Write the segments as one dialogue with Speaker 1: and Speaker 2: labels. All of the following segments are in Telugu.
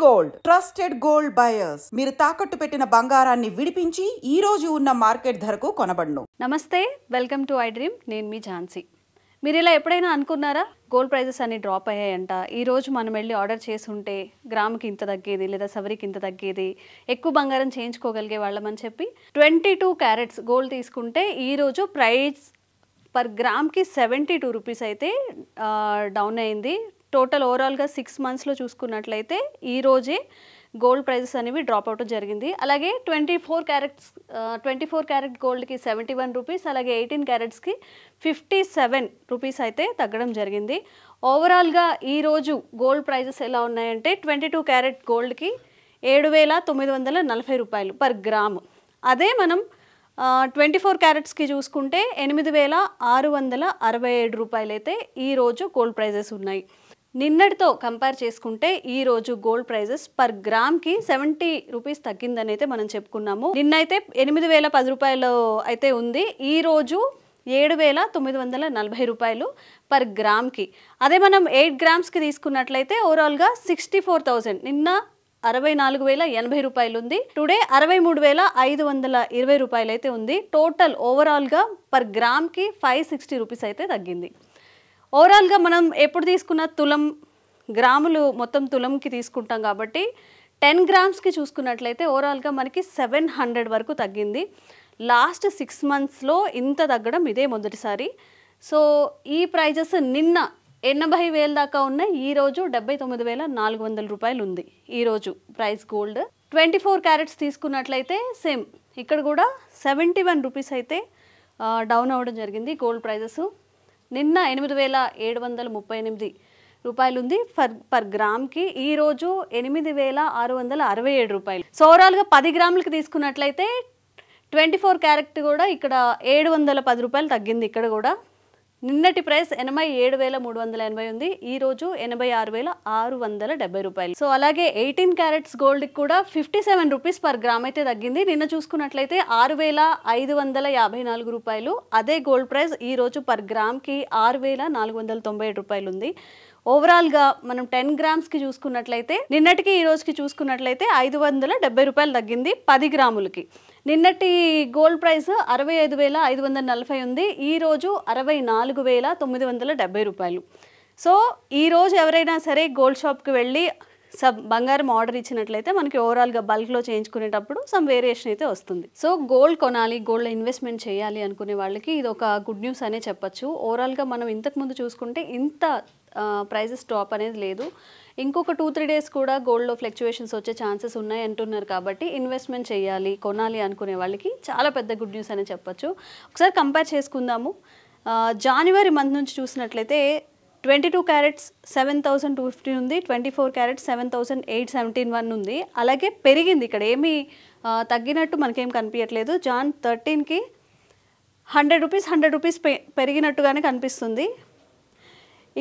Speaker 1: గోల్డ్ ట్రస్టెడ్ గోల్డ్ బయర్స్ మీరు తాకట్టు పెట్టిన బంగారాన్ని విడిపించి ఈ రోజు ఉన్న మార్కెట్ ధరకు కొనబడును.
Speaker 2: నమస్తే, వెల్కమ్ టు ఐ డ్రీమ్. నేను మీ ఝాన్సీ. మీరు ఇలా ఎప్పుడైనా అనుకున్నారా గోల్డ్ ప్రైజెస్ అన్ని డ్రాప్ అయ్యాయంట, ఈ రోజు మనం వెళ్ళి ఆర్డర్ చేసుంటే గ్రాముకి ఇంత తగ్గేది లేదా సవరికి ఇంత తగ్గేది, ఎక్కువ బంగారం చేయించుకోగలిగే వాళ్ళమని చెప్పి 22 క్యారెట్స్ గోల్డ్ తీసుకుంటే ఈరోజు ప్రైస్ పర్ గ్రామ్కి 72 రూపీస్ అయితే డౌన్ అయింది. టోటల్ ఓవరాల్గా 6 మంత్స్లో చూసుకున్నట్లయితే ఈరోజే గోల్డ్ ప్రైజెస్ అనేవి డ్రాప్ అవటం జరిగింది. అలాగే 24 క్యారెట్ గోల్డ్కి 71 రూపీస్, అలాగే 18 క్యారెట్స్కి 57 రూపీస్ అయితే తగ్గడం జరిగింది. ఓవరాల్గా ఈరోజు గోల్డ్ ప్రైజెస్ ఎలా ఉన్నాయంటే 22 క్యారెట్ గోల్డ్కి 7,940 రూపాయలు పర్ గ్రాము. అదే మనం 24 క్యారెట్స్కి చూసుకుంటే 8,667 రూపాయలు అయితే ఈరోజు గోల్డ్ ప్రైజెస్ ఉన్నాయి. నిన్నటితో కంపేర్ చేసుకుంటే ఈరోజు గోల్డ్ ప్రైజెస్ పర్ గ్రామ్కి 70 రూపీస్ తగ్గిందని అయితే మనం చెప్పుకున్నాము. నిన్నైతే 8,010 రూపాయలు అయితే ఉంది, ఈరోజు 7,940 రూపాయలు పర్ గ్రామ్కి. అదే మనం 8 గ్రామ్స్కి తీసుకున్నట్లయితే ఓవరాల్గా 64,000, నిన్న 64,080 రూపాయలు ఉంది, టుడే 63,520 రూపాయలు అయితే ఉంది. టోటల్ ఓవరాల్గా పర్ గ్రామ్కి 560 రూపీస్ అయితే తగ్గింది. ఓవరాల్గా మనం ఎప్పుడు తీసుకున్న తులం గ్రాములు మొత్తం తులంకి తీసుకుంటాం కాబట్టి 10 గ్రామ్స్కి చూసుకున్నట్లయితే ఓవరాల్గా మనకి 700 వరకు తగ్గింది. లాస్ట్ 6 మంత్స్లో ఇంత తగ్గడం ఇదే మొదటిసారి. సో ఈ ప్రైజెస్ నిన్న 80,000 దాకా ఉన్నాయి, ఈరోజు 79,400 రూపాయలు ఉంది ఈరోజు ప్రైస్ గోల్డ్. 24 క్యారెట్స్ తీసుకున్నట్లయితే సేమ్ ఇక్కడ కూడా 71 రూపీస్ అయితే డౌన్ అవ్వడం జరిగింది గోల్డ్ ప్రైజెస్. నిన్న 8,738 రూపాయలు ఉంది పర్ గ్రామ్కి, ఈరోజు 8,667 రూపాయలు. సో ఓవరాల్గా 10 గ్రాములకి తీసుకున్నట్లయితే 24 క్యారెట్ కూడా ఇక్కడ 710 రూపాయలు తగ్గింది. ఇక్కడ కూడా నిన్నటి ప్రైస్ 87,380 ఉంది, ఈరోజు 86,670 రూపాయలు. సో అలాగే 18 క్యారెట్స్ గోల్డ్కి కూడా 57 రూపీస్ పర్ గ్రామ్ అయితే తగ్గింది. నిన్న చూసుకున్నట్లయితే 6,554 రూపాయలు. అదే గోల్డ్ ప్రైస్ ఈరోజు పర్ గ్రామ్కి 6,497 రూపాయలు ఉంది. ఓవరాల్గా మనం 10 గ్రామ్స్కి చూసుకున్నట్లయితే నిన్నటికి ఈ రోజుకి చూసుకున్నట్లయితే 570 రూపాయలు తగ్గింది 10 గ్రాములకి. నిన్నటి గోల్డ్ ప్రైస్ 65,540 ఉంది, ఈరోజు 64,970 రూపాయలు. సో ఈరోజు ఎవరైనా సరే గోల్డ్ షాప్కి వెళ్ళి బంగారం ఆర్డర్ ఇచ్చినట్లయితే మనకి ఓవరాల్గా బల్క్లో చేయించుకునేటప్పుడు సమ్ వేరియేషన్ అయితే వస్తుంది. సో గోల్డ్ కొనాలి, గోల్డ్ ఇన్వెస్ట్మెంట్ చేయాలి అనుకునే వాళ్ళకి ఇది ఒక గుడ్ న్యూస్ అనే చెప్పచ్చు. ఓవరాల్గా మనం ఇంతకుముందు చూసుకుంటే ఇంత ప్రైజెస్ డ్రాప్ అనేది లేదు. ఇంకొక 2-3 డేస్ కూడా గోల్డ్లో ఫ్లక్చువేషన్స్ వచ్చే ఛాన్సెస్ ఉన్నాయి అంటున్నారు కాబట్టి ఇన్వెస్ట్మెంట్ చేయాలి, కొనాలి అనుకునే వాళ్ళకి చాలా పెద్ద గుడ్ న్యూస్ అనే చెప్పచ్చు. ఒకసారి కంపేర్ చేసుకుందాము. జనవరి మంత్ నుంచి చూసినట్లయితే 22 క్యారెట్స్ 7,250 ఉంది, 24 క్యారెట్స్ 7,871 ఉంది. అలాగే పెరిగింది, ఇక్కడ ఏమీ తగ్గినట్టు మనకేం కనిపించట్లేదు. జాన్ 13కి 100 రూపీస్ పెరిగినట్టుగానే కనిపిస్తుంది.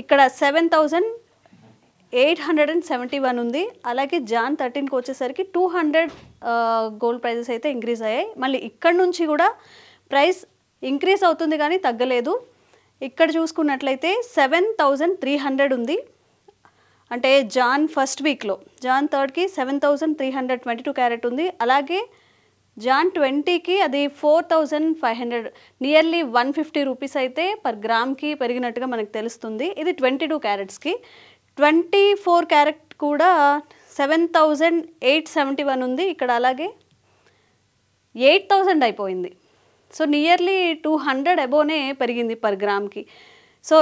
Speaker 2: ఇక్కడ 7,871 ఉంది. అలాగే జాన్ 13కి వచ్చేసరికి 200 గోల్డ్ ప్రైజెస్ అయితే ఇంక్రీజ్ అయ్యాయి. మళ్ళీ ఇక్కడ నుంచి కూడా ప్రైస్ ఇంక్రీజ్ అవుతుంది కానీ తగ్గలేదు. ఇక్కడ చూసుకున్నట్లయితే 7,300 ఉంది, అంటే జాన్ ఫస్ట్ వీక్లో. జాన్ 3కి 7,322 క్యారెట్ ఉంది. అలాగే జాన్ 20కి అది 4,500, నియర్లీ 150 రూపీస్ అయితే పర్ గ్రామ్కి పెరిగినట్టుగా మనకు తెలుస్తుంది. ఇది 22 క్యారెట్స్కి. 24 క్యారెట్ కూడా 7,871 ఉంది, ఇక్కడ అలాగే 8,000 అయిపోయింది. సో నియర్లీ 200 అబోనే పెరిగింది పర్ గ్రామ్కి. సో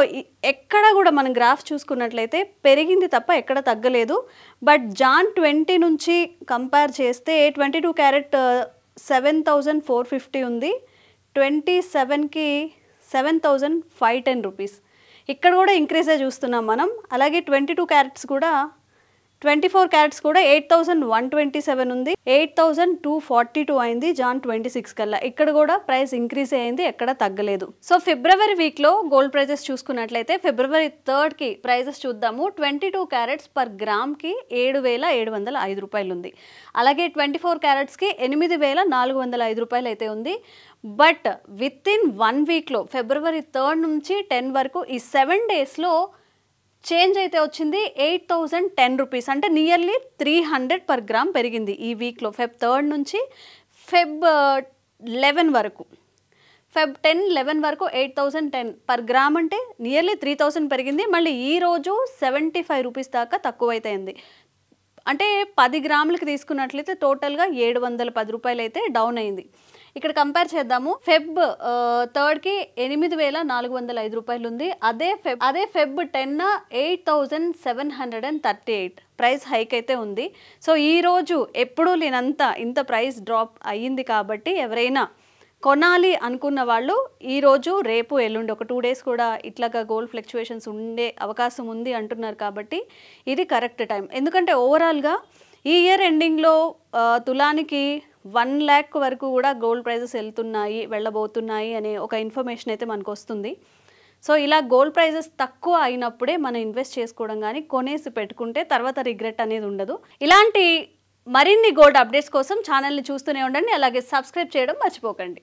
Speaker 2: ఎక్కడ కూడా మనం గ్రాఫ్ చూసుకున్నట్లయితే పెరిగింది తప్ప ఎక్కడ తగ్గలేదు. బట్ జాన్ 20 నుంచి కంపేర్ చేస్తే 22 క్యారెట్ 7,450 ఉంది, 27కి 7,510 రూపీస్. ఇక్కడ కూడా ఇంక్రీజే చూస్తున్నాం మనం. అలాగే 22 క్యారెట్స్ కూడా 24 క్యారెట్స్ కూడా 8,127 ఉంది, 8,242 అయింది జాన్ 26 కల్లా. ఇక్కడ కూడా ప్రైస్ ఇంక్రీజ్ అయింది, ఎక్కడ తగ్గలేదు. సో ఫిబ్రవరి వీక్లో గోల్డ్ ప్రైజెస్ చూసుకున్నట్లయితే ఫిబ్రవరి 3కి ప్రైజెస్ చూద్దాము. 22 క్యారెట్స్ పర్ గ్రామ్కి 7,705 రూపాయలు ఉంది. అలాగే 24 క్యారెట్స్కి 8,405 రూపాయలు అయితే ఉంది. బట్ విత్ ఇన్ 1 వీక్లో ఫిబ్రవరి 3 నుంచి 10 వరకు ఈ 7 డేస్లో చేంజ్ అయితే వచ్చింది 8010 రూపీస్, అంటే నియర్లీ 300 పర్ గ్రామ్ పెరిగింది ఈ వీక్లో. ఫెబ్ 3 నుంచి ఫెబ్ 11 వరకు, ఫెబ్ 10, 11 వరకు 8010 పర్ గ్రామ్, అంటే నియర్లీ 3000 పెరిగింది. మళ్ళీ ఈరోజు 75 రూపీస్ దాకా తక్కువైతే, అంటే 10 గ్రాములకి తీసుకున్నట్లయితే టోటల్గా 710 రూపాయలు అయితే డౌన్ అయింది. ఇక్కడ కంపేర్ చేద్దాము. ఫెబ్ 3కి 8405 రూపాయలు ఉంది. అదే ఫెబ్ 10 8738 ప్రైస్ హైక్ అయితే ఉంది. సో ఈరోజు ఎప్పుడూ లేనంత ఇంత ప్రైస్ డ్రాప్ అయ్యింది కాబట్టి ఎవరైనా కొనాలి అనుకున్న వాళ్ళు ఈరోజు, రేపు, ఎల్లుండి ఒక 2 డేస్ కూడా ఇట్లాగా గోల్డ్ ఫ్లక్చువేషన్స్ ఉండే అవకాశం ఉంది అంటున్నారు కాబట్టి ఇది కరెక్ట్ టైం. ఎందుకంటే ఓవరాల్గా ఈ ఇయర్ ఎండింగ్లో తులానికి 1 lakh వరకు కూడా గోల్డ్ ప్రైజెస్ వెళ్ళబోతున్నాయి అనే ఒక ఇన్ఫర్మేషన్ అయితే మనకు వస్తుంది. సో ఇలా గోల్డ్ ప్రైజెస్ తక్కువ అయినప్పుడే మనం ఇన్వెస్ట్ చేసుకోవడం కానీ కొనేసి పెట్టుకుంటే తర్వాత రిగ్రెట్ అనేది ఉండదు. ఇలాంటి మరిన్ని గోల్డ్ అప్డేట్స్ కోసం ఛానల్ని చూస్తూనే ఉండండి, అలాగే సబ్స్క్రైబ్ చేయడం మర్చిపోకండి.